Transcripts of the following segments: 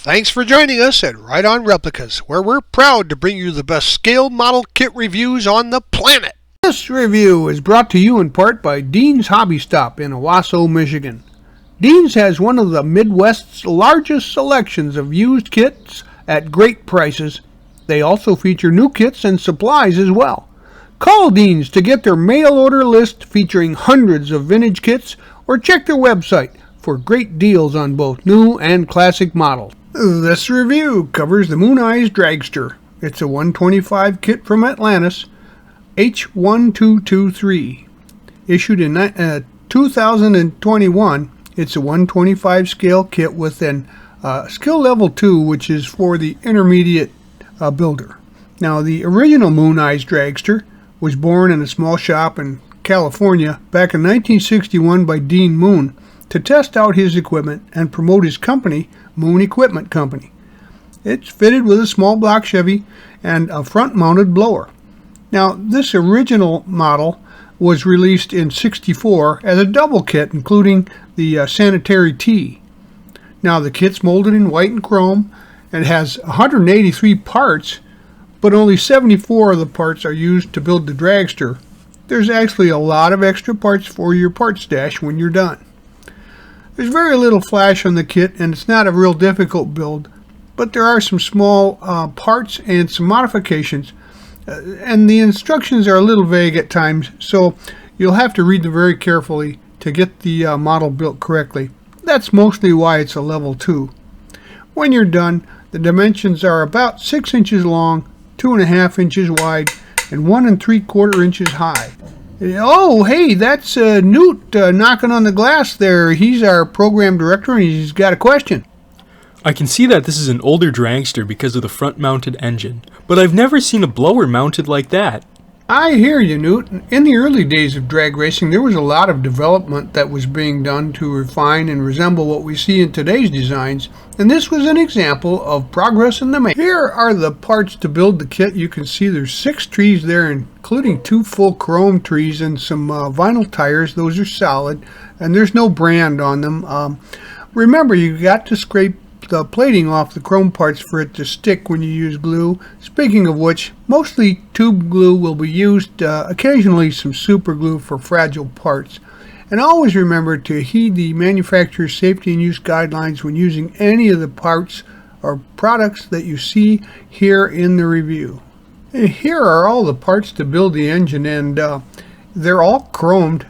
Thanks for joining us at Right On Replicas, where we're proud to bring you the best scale model kit reviews on the planet. This review is brought to you in part by Dean's Hobby Stop in Owasso, Michigan. Dean's has one of the Midwest's largest selections of used kits at great prices. They also feature new kits and supplies as well. Call Dean's to get their mail order list featuring hundreds of vintage kits, or check their website for great deals on both new and classic models. This review covers the Mooneyes Dragster. It's a 125 kit from Atlantis, H1223. Issued in 2021, it's a 125 scale kit with an skill level 2, which is for the intermediate builder. Now, the original Mooneyes Dragster was born in a small shop in California back in 1961 by Dean Moon to test out his equipment and promote his company, Moon Equipment Company. It's fitted with a small block Chevy and a front-mounted blower. Now, this original model was released in '64 as a double kit, including the sanitary tee. Now, the kit's molded in white and chrome and has 183 parts, but only 74 of the parts are used to build the dragster. There's actually a lot of extra parts for your part stash when you're done. There's very little flash on the kit, and it's not a real difficult build, but there are some small parts and some modifications, and the instructions are a little vague at times, so you'll have to read them very carefully to get the model built correctly. That's mostly why it's a level 2. When you're done, the dimensions are about 6 inches long, 2.5 inches wide, and 1 3/4 inches high. Oh, hey, that's Newt knocking on the glass there. He's our program director, and he's got a question. I can see that this is an older dragster because of the front-mounted engine, but I've never seen a blower mounted like that. I hear you, Newt. In the early days of drag racing, there was a lot of development that was being done to refine and resemble what we see in today's designs, and this was an example of progress in the making. Here are the parts to build the kit. You can see there's 6 trees there, including 2 full chrome trees and some vinyl tires. Those are solid, and there's no brand on them. Remember, you got to scrape the plating off the chrome parts for it to stick when you use glue. Speaking of which, mostly tube glue will be used, occasionally some super glue for fragile parts. And always remember to heed the manufacturer's safety and use guidelines when using any of the parts or products that you see here in the review. And here are all the parts to build the engine, and they're all chromed,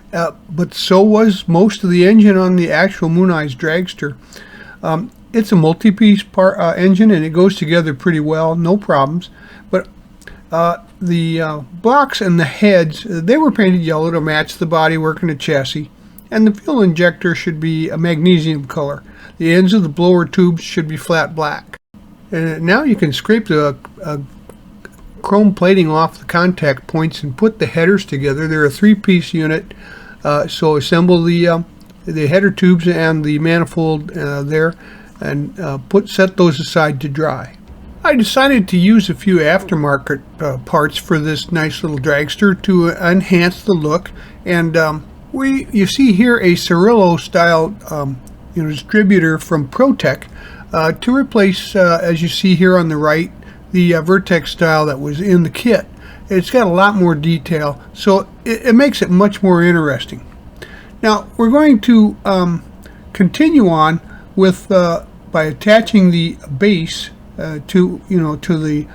but so was most of the engine on the actual Mooneyes Dragster. It's a multi-piece engine, and it goes together pretty well, no problems. But the blocks and the heads, they were painted yellow to match the bodywork and the chassis. And the fuel injector should be a magnesium color. The ends of the blower tubes should be flat black. And now you can scrape the chrome plating off the contact points and put the headers together. They're a 3-piece unit, so assemble the header tubes and the manifold there, and set those aside to dry. I decided to use a few aftermarket parts for this nice little dragster to enhance the look, and you see here a Cirillo style distributor from ProTech to replace, as you see here on the right, the Vertex style that was in the kit. It's got a lot more detail, so it makes it much more interesting. Now we're going to continue on with by attaching the base to the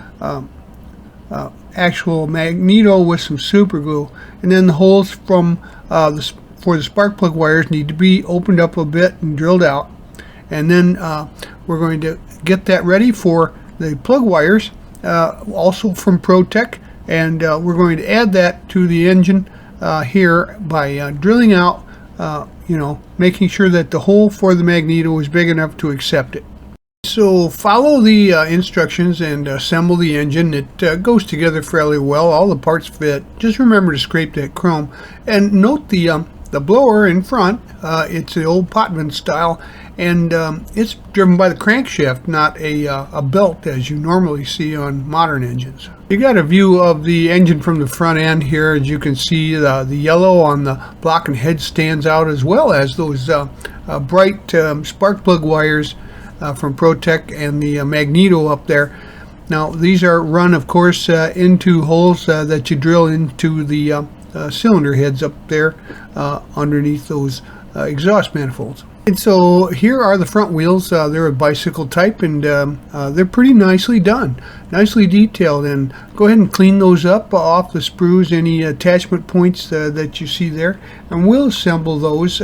actual magneto with some super glue, and then the holes for the spark plug wires need to be opened up a bit and drilled out, and then we're going to get that ready for the plug wires, also from ProTech, and we're going to add that to the engine here by drilling out, making sure that the hole for the magneto is big enough to accept it. So follow the instructions and assemble the engine. It goes together fairly well. All the parts fit. Just remember to scrape that chrome. And note the blower in front. It's the old Potvin style, and it's driven by the crankshaft, not a belt as you normally see on modern engines. You got a view of the engine from the front end here. As you can see, the yellow on the block and head stands out, as well as those bright spark plug wires from ProTech and the Magneto up there. Now these are run, of course, into holes that you drill into the cylinder heads up there underneath those exhaust manifolds. And so here are the front wheels. They're a bicycle type, and they're pretty nicely done, nicely detailed. And go ahead and clean those up off the sprues, any attachment points that you see there, and we'll assemble those.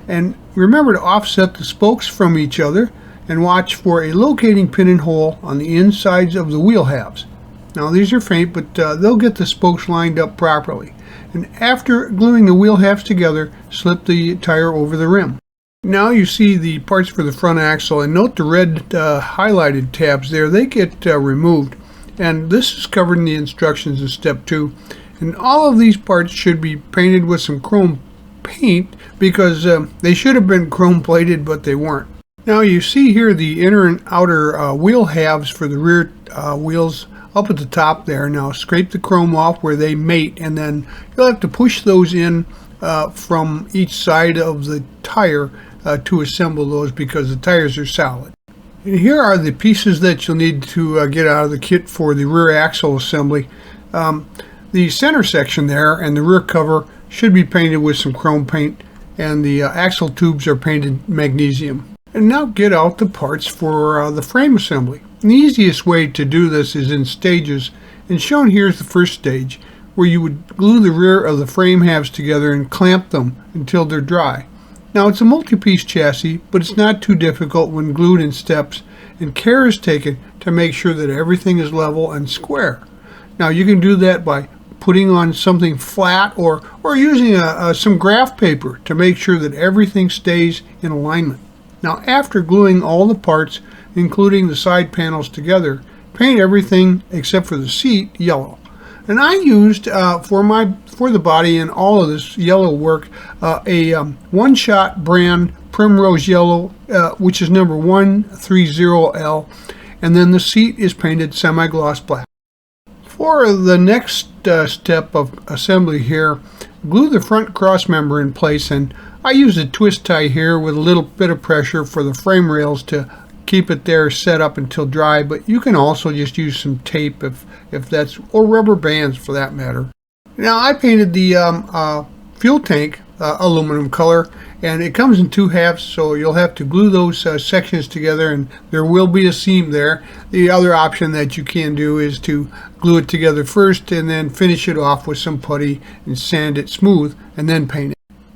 And remember to offset the spokes from each other, and watch for a locating pin and hole on the insides of the wheel halves. Now these are faint, but they'll get the spokes lined up properly. And after gluing the wheel halves together, slip the tire over the rim. Now you see the parts for the front axle, and note the red highlighted tabs there. They get removed, and this is covered in the instructions in step 2. And all of these parts should be painted with some chrome paint, because they should have been chrome plated, but they weren't. Now you see here the inner and outer wheel halves for the rear wheels up at the top there. Now scrape the chrome off where they mate, and then you'll have to push those in from each side of the tire to assemble those, because the tires are solid. And here are the pieces that you'll need to get out of the kit for the rear axle assembly. The center section there and the rear cover should be painted with some chrome paint, and the axle tubes are painted magnesium. And now get out the parts for the frame assembly. And the easiest way to do this is in stages, and shown here is the first stage, where you would glue the rear of the frame halves together and clamp them until they're dry. Now it's a multi-piece chassis, but it's not too difficult when glued in steps, and care is taken to make sure that everything is level and square. Now you can do that by putting on something flat or using some graph paper to make sure that everything stays in alignment. Now after gluing all the parts, including the side panels together, paint everything except for the seat yellow. And I used for the body and all of this yellow work a one-shot brand Primrose Yellow, which is number 130L, and then the seat is painted semi-gloss black. For the next step of assembly here, glue the front cross member in place, and I use a twist tie here with a little bit of pressure for the frame rails to keep it there set up until dry, but you can also just use some tape if that's, or rubber bands for that matter. Now I painted the fuel tank aluminum color, and it comes in 2 halves, so you'll have to glue those sections together, and there will be a seam there. The other option that you can do is to glue it together first and then finish it off with some putty and sand it smooth and then paint it.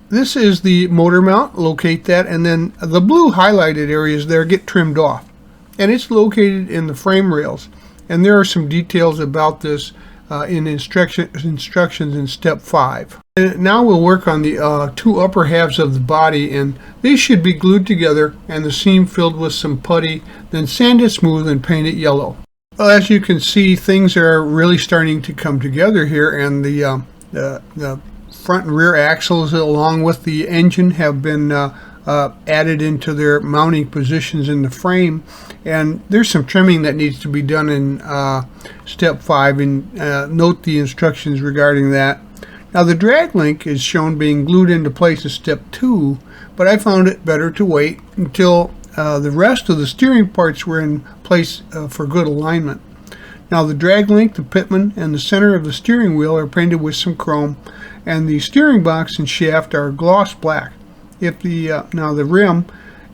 This is the motor mount. Locate that, and then the blue highlighted areas there get trimmed off, and it's located in the frame rails, and there are some details about this in instructions in step 5. And now we'll work on the 2 upper halves of the body, and these should be glued together and the seam filled with some putty, then sand it smooth and paint it yellow. Well, as you can see, things are really starting to come together here, and the front and rear axles along with the engine have been added into their mounting positions in the frame, and there's some trimming that needs to be done in step 5, and note the instructions regarding that. Now the drag link is shown being glued into place in step 2, but I found it better to wait until the rest of the steering parts were in place for good alignment. Now the drag link, the pitman, and the center of the steering wheel are painted with some chrome, and the steering box and shaft are gloss black. If now the rim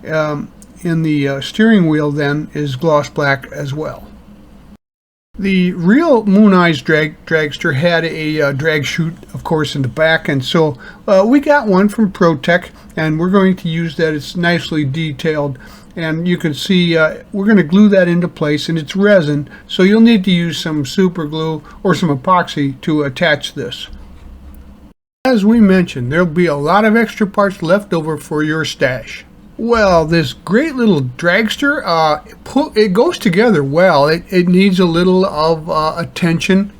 in the steering wheel then is gloss black as well. The real Mooneyes Dragster had a drag chute, of course, in the back, and so we got one from ProTech, and we're going to use that. It's nicely detailed, and you can see we're going to glue that into place, and it's resin, so you'll need to use some super glue or some epoxy to attach this. As we mentioned, there'll be a lot of extra parts left over for your stash. Well, this great little dragster, it goes together well. It needs a little of attention,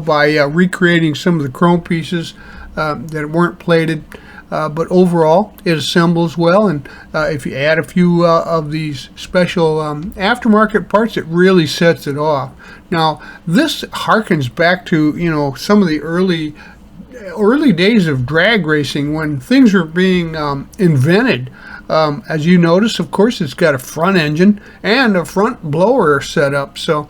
by recreating some of the chrome pieces that weren't plated. But overall, it assembles well, and if you add a few of these special aftermarket parts, it really sets it off. Now, this harkens back to, some of the early days of drag racing when things were being invented. As you notice, of course, it's got a front engine and a front blower setup. So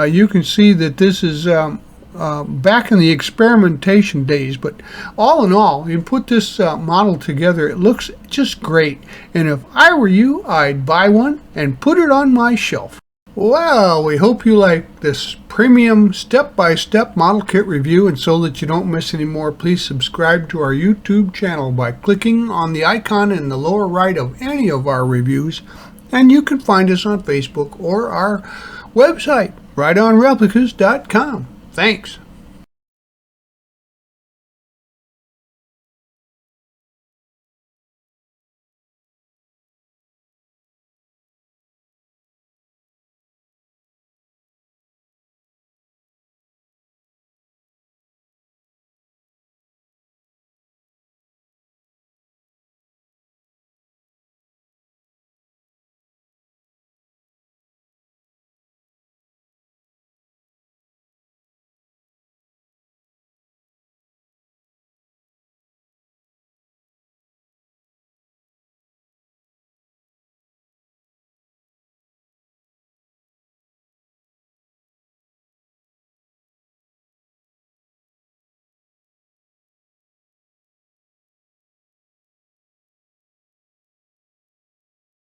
you can see that this is back in the experimentation days. But all in all, you put this model together, it looks just great. And if I were you, I'd buy one and put it on my shelf. Well, we hope you like this premium step-by-step model kit review, and so that you don't miss any more, please subscribe to our YouTube channel by clicking on the icon in the lower right of any of our reviews, and you can find us on Facebook or our website, rightonreplicas.com. Thanks.